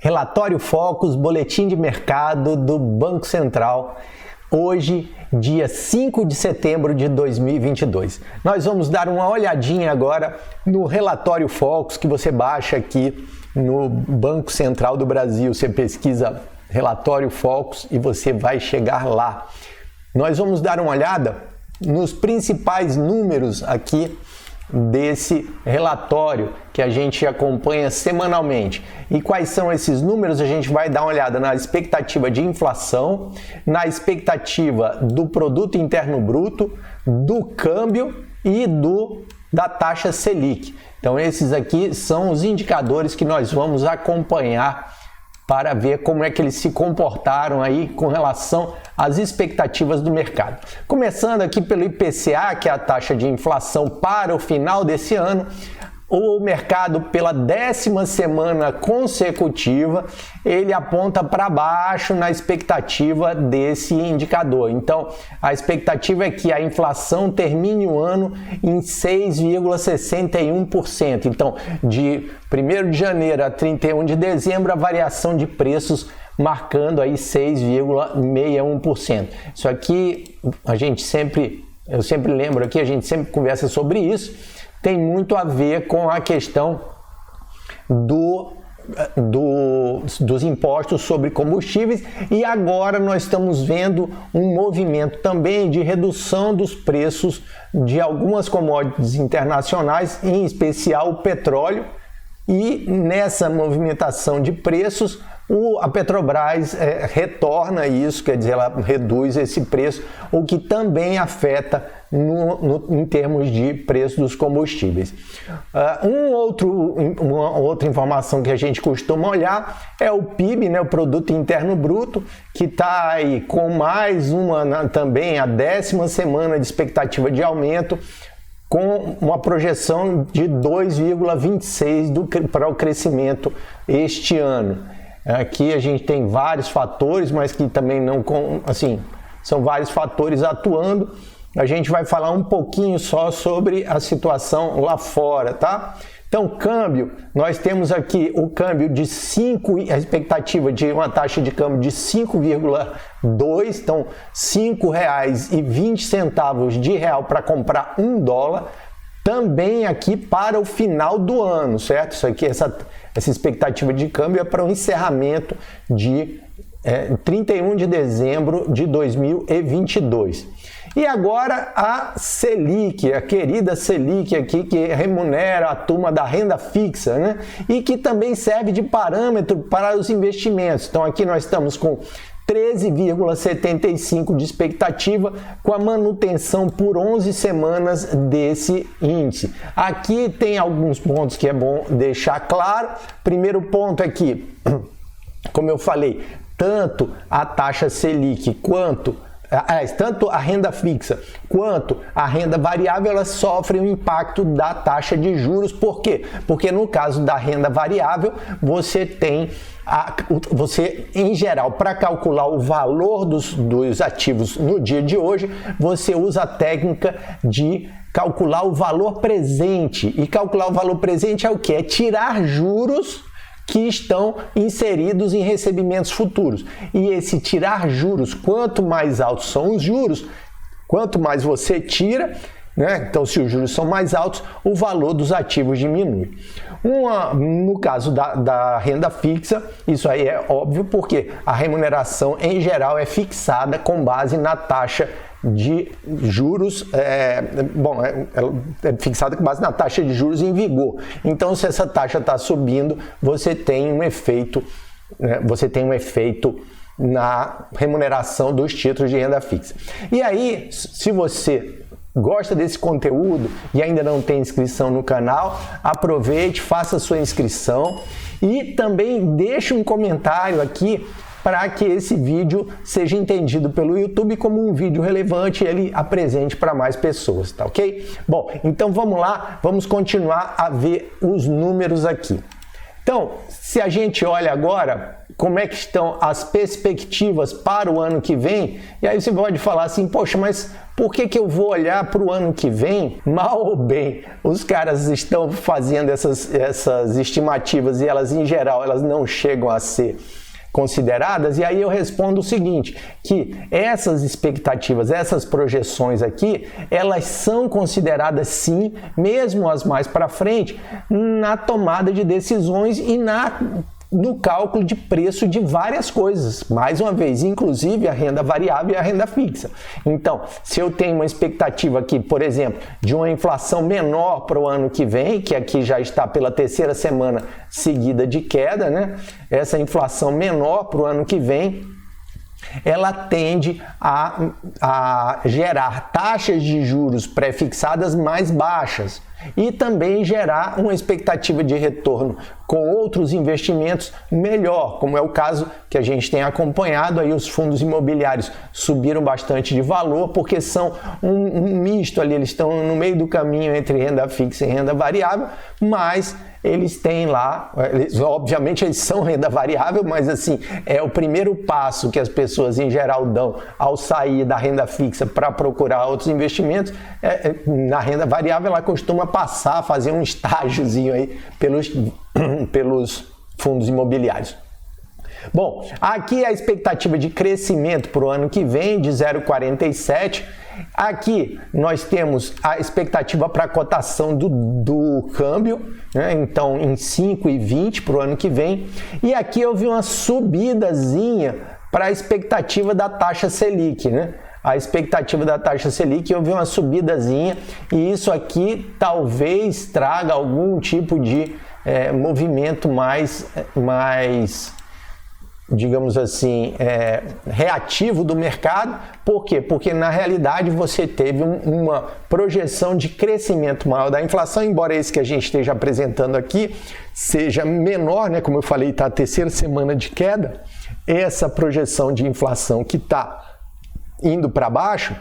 Relatório Focus, boletim de mercado do Banco Central, hoje, dia 5 de setembro de 2022. Nós vamos dar uma olhadinha agora no Relatório Focus que você baixa aqui no Banco Central do Brasil. Você pesquisa Relatório Focus e você vai chegar lá. Nós vamos dar uma olhada nos principais números aqui desse relatório que a gente acompanha semanalmente. E quais são esses números? A gente vai dar uma olhada na expectativa de inflação, na expectativa do produto interno bruto, do câmbio e da taxa Selic. Então esses aqui são os indicadores que nós vamos acompanhar para ver como é que eles se comportaram aí com relação às expectativas do mercado. Começando aqui pelo IPCA, que é a taxa de inflação para o final desse ano, o mercado, pela 10ª semana consecutiva, ele aponta para baixo na expectativa desse indicador. Então, a expectativa é que a inflação termine o ano em 6,61%. Então, de 1º de janeiro a 31 de dezembro, a variação de preços marcando aí 6,61%. Isso aqui, eu sempre lembro aqui, a gente sempre conversa sobre isso, tem muito a ver com a questão dos impostos sobre combustíveis, e agora nós estamos vendo um movimento também de redução dos preços de algumas commodities internacionais, em especial o petróleo, e nessa movimentação de preços a Petrobras retorna isso, quer dizer, ela reduz esse preço, o que também afeta em termos de preço dos combustíveis. Uma outra informação que a gente costuma olhar é o PIB, né, o Produto Interno Bruto, que está aí com mais também a 10ª semana de expectativa de aumento, com uma projeção de 2,26 para o crescimento este ano. Aqui a gente tem vários fatores, mas que também são vários fatores atuando. A gente vai falar um pouquinho só sobre a situação lá fora, tá? Então, câmbio, nós temos aqui o câmbio de a expectativa de uma taxa de câmbio de 5,2, então R$ 5,20 de real para comprar $1, também aqui para o final do ano, certo? Isso aqui, essa expectativa de câmbio é para o encerramento de 31 de dezembro de 2022. E agora a Selic, a querida Selic aqui, que remunera a turma da renda fixa, né? E que também serve de parâmetro para os investimentos. Então aqui nós estamos com 13,75 de expectativa, com a manutenção por 11 semanas desse índice. Aqui tem alguns pontos que é bom deixar claro. Primeiro ponto é que, como eu falei, tanto a taxa Selic tanto a renda fixa quanto a renda variável, elas sofrem o impacto da taxa de juros. Por quê? Porque no caso da renda variável, você em geral, para calcular o valor dos ativos no dia de hoje, você usa a técnica de calcular o valor presente. E calcular o valor presente é o quê? É tirar juros que estão inseridos em recebimentos futuros. E esse tirar juros, quanto mais altos são os juros, quanto mais você tira, né? Então, se os juros são mais altos, o valor dos ativos diminui. No caso da renda fixa, isso aí é óbvio, porque a remuneração em geral é fixada com base na taxa de juros, é fixada com base na taxa de juros em vigor. Então, se essa taxa está subindo, você tem um efeito na remuneração dos títulos de renda fixa. E aí, se você gosta desse conteúdo e ainda não tem inscrição no canal, aproveite, faça sua inscrição e também deixe um comentário aqui para que esse vídeo seja entendido pelo YouTube como um vídeo relevante e ele apresente para mais pessoas, tá ok? Bom, então vamos lá, vamos continuar a ver os números aqui. Então, se a gente olha agora como é que estão as perspectivas para o ano que vem, e aí você pode falar assim, poxa, mas por que eu vou olhar para o ano que vem? Mal ou bem, os caras estão fazendo essas estimativas e elas, em geral, elas não chegam a ser consideradas, e aí eu respondo o seguinte, que essas expectativas, essas projeções aqui, elas são consideradas sim, mesmo as mais para frente, na tomada de decisões e no cálculo de preço de várias coisas, mais uma vez, inclusive a renda variável e a renda fixa. Então, se eu tenho uma expectativa aqui, por exemplo, de uma inflação menor para o ano que vem, que aqui já está pela terceira semana seguida de queda, né? Essa inflação menor para o ano que vem, ela tende a gerar taxas de juros pré-fixadas mais baixas e também gerar uma expectativa de retorno com outros investimentos melhor, como é o caso que a gente tem acompanhado aí, os fundos imobiliários subiram bastante de valor porque são um misto ali, eles estão no meio do caminho entre renda fixa e renda variável, mas eles têm lá, obviamente eles são renda variável, mas assim, é o primeiro passo que as pessoas em geral dão ao sair da renda fixa para procurar outros investimentos. Na renda variável ela costuma passar, fazer um estágiozinho aí pelos fundos imobiliários. Bom, aqui a expectativa de crescimento para o ano que vem de 0,47. Aqui nós temos a expectativa para a cotação do câmbio, né? Então em 5,20 para o ano que vem. E aqui eu vi uma subidazinha para a expectativa da taxa Selic, né? A expectativa da taxa Selic, eu vi uma subidazinha e isso aqui talvez traga algum tipo de movimento mais digamos assim, reativo do mercado. Por quê? Porque na realidade você teve uma projeção de crescimento maior da inflação, embora esse que a gente esteja apresentando aqui seja menor, né? Como eu falei, está a terceira semana de queda, essa projeção de inflação que está indo para baixo,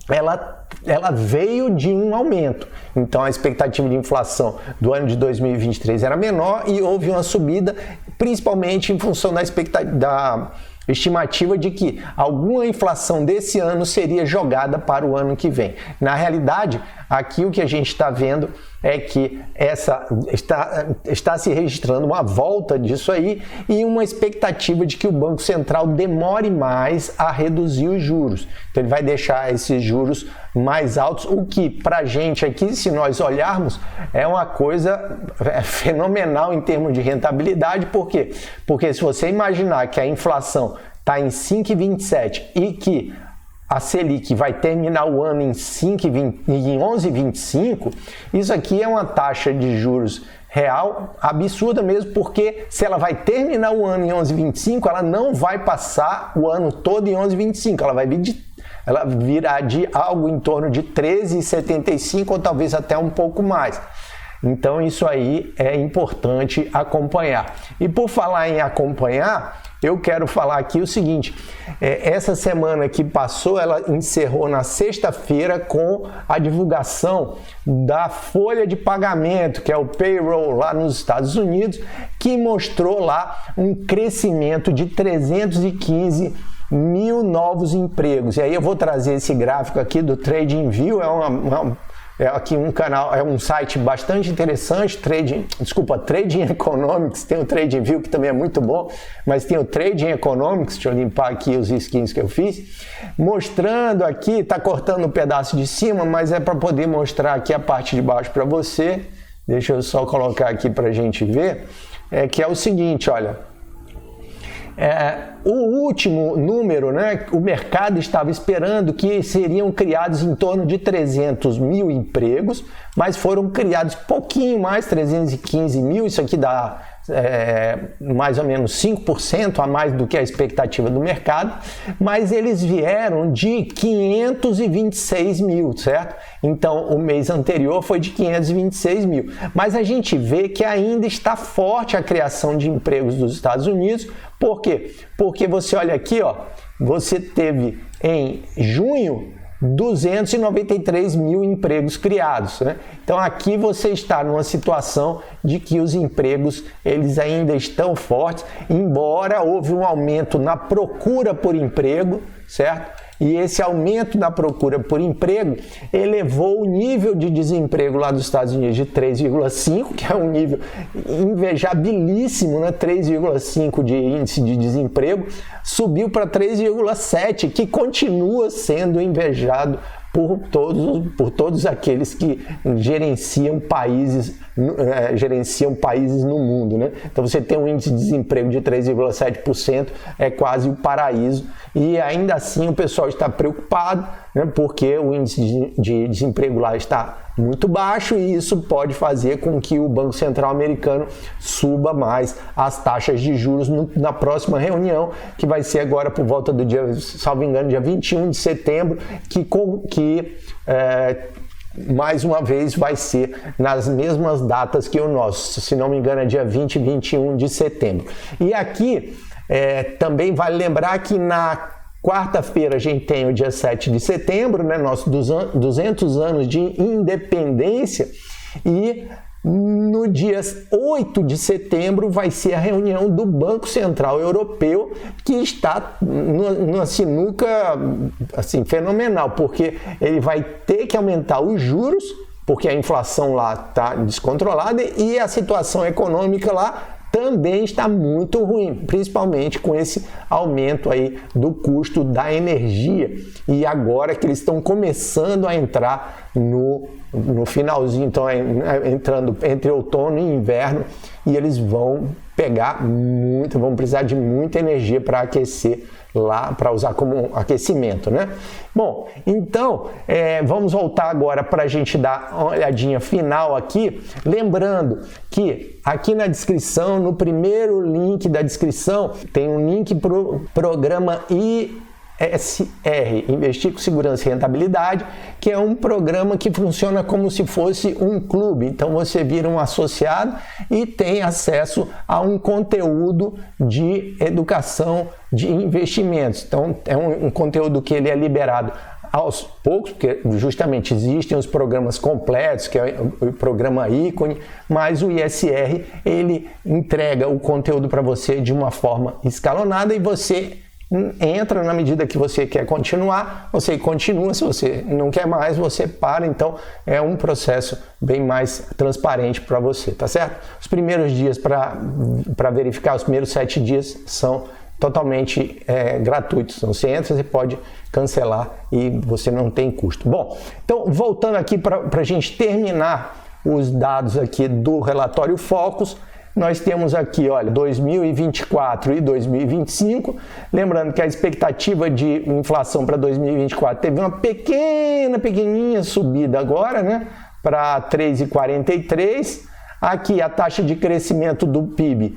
ela veio de um aumento. Então a expectativa de inflação do ano de 2023 era menor e houve uma subida, principalmente em função da estimativa de que alguma inflação desse ano seria jogada para o ano que vem. Na realidade, aqui o que a gente está vendo é que está se registrando uma volta disso aí e uma expectativa de que o Banco Central demore mais a reduzir os juros. Então ele vai deixar esses juros mais altos, o que para a gente aqui, se nós olharmos, é uma coisa fenomenal em termos de rentabilidade. Por quê? Porque se você imaginar que a inflação está em 5,27 e que a Selic vai terminar o ano em 11,25, isso aqui é uma taxa de juros real absurda mesmo, porque se ela vai terminar o ano em 11,25, ela não vai passar o ano todo em 11,25, ela virá de algo em torno de 13,75 ou talvez até um pouco mais. Então isso aí é importante acompanhar. E por falar em acompanhar, eu quero falar aqui o seguinte, essa semana que passou, ela encerrou na sexta-feira com a divulgação da folha de pagamento, que é o payroll lá nos Estados Unidos, que mostrou lá um crescimento de 315 mil novos empregos. E aí eu vou trazer esse gráfico aqui do TradingView, aqui um canal, é um site bastante interessante, Trading Economics, tem o TradingView que também é muito bom, mas tem o Trading Economics, deixa eu limpar aqui os skins que eu fiz, mostrando aqui, tá cortando um pedaço de cima, mas é para poder mostrar aqui a parte de baixo para você, deixa eu só colocar aqui para a gente ver, que é o seguinte, olha, o último número, né, o mercado estava esperando que seriam criados em torno de 300 mil empregos, mas foram criados pouquinho mais, 315 mil, isso aqui dá mais ou menos 5% a mais do que a expectativa do mercado, mas eles vieram de 526 mil, certo? Então, o mês anterior foi de 526 mil. Mas a gente vê que ainda está forte a criação de empregos dos Estados Unidos. Por quê? Porque você olha aqui, ó, você teve em junho 293 mil empregos criados, né? Então aqui você está numa situação de que os empregos eles ainda estão fortes, embora houve um aumento na procura por emprego, certo? E esse aumento da procura por emprego elevou o nível de desemprego lá dos Estados Unidos de 3,5, que é um nível invejabilíssimo, né? 3,5 de índice de desemprego, subiu para 3,7, que continua sendo invejado por todos aqueles que gerenciam países no mundo, né? Então você tem um índice de desemprego de 3,7%, é quase o paraíso, e ainda assim o pessoal está preocupado, né? Porque o índice de desemprego lá está muito baixo e isso pode fazer com que o Banco Central americano suba mais as taxas de juros na próxima reunião, que vai ser agora por volta do dia, salvo engano, dia 21 de setembro, que mais uma vez vai ser nas mesmas datas que o nosso, se não me engano é dia 20 e 21 de setembro. E aqui também vale lembrar que na quarta-feira a gente tem o dia 7 de setembro, né, nossos 200 anos de independência, e no dia 8 de setembro vai ser a reunião do Banco Central Europeu, que está numa sinuca assim, fenomenal, porque ele vai ter que aumentar os juros, porque a inflação lá está descontrolada e a situação econômica lá também está muito ruim, principalmente com esse aumento aí do custo da energia. E agora que eles estão começando a entrar no finalzinho, então entrando entre outono e inverno, e eles vão vão precisar de muita energia para aquecer lá, para usar como aquecimento, né? Bom, então vamos voltar agora para a gente dar uma olhadinha final aqui, lembrando que aqui na descrição, no primeiro link da descrição, tem um link para o programa ISR, Investir com Segurança e Rentabilidade, que é um programa que funciona como se fosse um clube. Então você vira um associado e tem acesso a um conteúdo de educação de investimentos. Então é um conteúdo que ele é liberado aos poucos, porque justamente existem os programas completos, que é o programa ícone, mas o ISR ele entrega o conteúdo para você de uma forma escalonada e você entra na medida que você quer continuar, você continua, se você não quer mais, você para. Então é um processo bem mais transparente para você, tá certo? Os primeiros dias para verificar, os primeiros 7 dias são totalmente gratuitos. Então você entra, você pode cancelar e você não tem custo. Bom, então voltando aqui para a gente terminar os dados aqui do relatório Focus, nós temos aqui, olha, 2024 e 2025, lembrando que a expectativa de inflação para 2024 teve uma pequenininha subida agora, né, para 3,43. Aqui a taxa de crescimento do PIB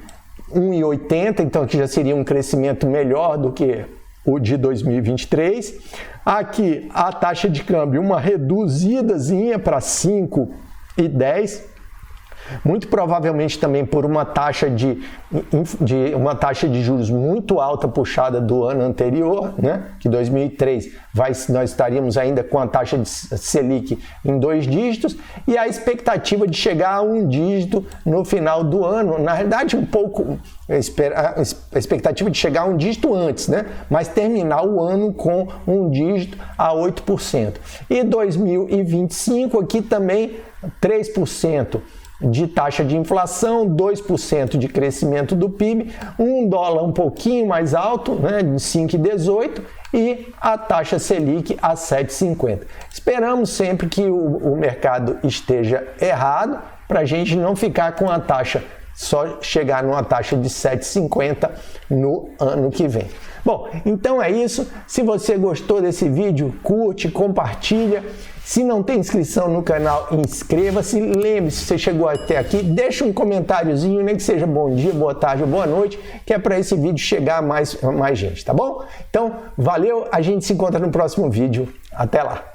1,80, então aqui já seria um crescimento melhor do que o de 2023. Aqui a taxa de câmbio uma reduzidazinha para 5,10. Muito provavelmente também por uma taxa de juros muito alta puxada do ano anterior, né? Que 2003 nós estaríamos ainda com a taxa de Selic em 2 dígitos e a expectativa de chegar a 1 dígito no final do ano, na realidade um pouco a expectativa de chegar a 1 dígito antes, né? Mas terminar o ano com 1 dígito a 8%. E 2025 aqui também 3% de taxa de inflação, 2% de crescimento do PIB, um dólar um pouquinho mais alto, né, de 5,18, e a taxa Selic a 7,50. Esperamos sempre que o mercado esteja errado, para a gente não ficar com a taxa, só chegar numa taxa de 7,50 no ano que vem. Bom, então é isso. Se você gostou desse vídeo, curte, compartilha. Se não tem inscrição no canal, inscreva-se. Lembre-se, se você chegou até aqui, deixa um comentáriozinho, nem que seja bom dia, boa tarde ou boa noite, que é para esse vídeo chegar a mais gente, tá bom? Então, valeu, a gente se encontra no próximo vídeo. Até lá!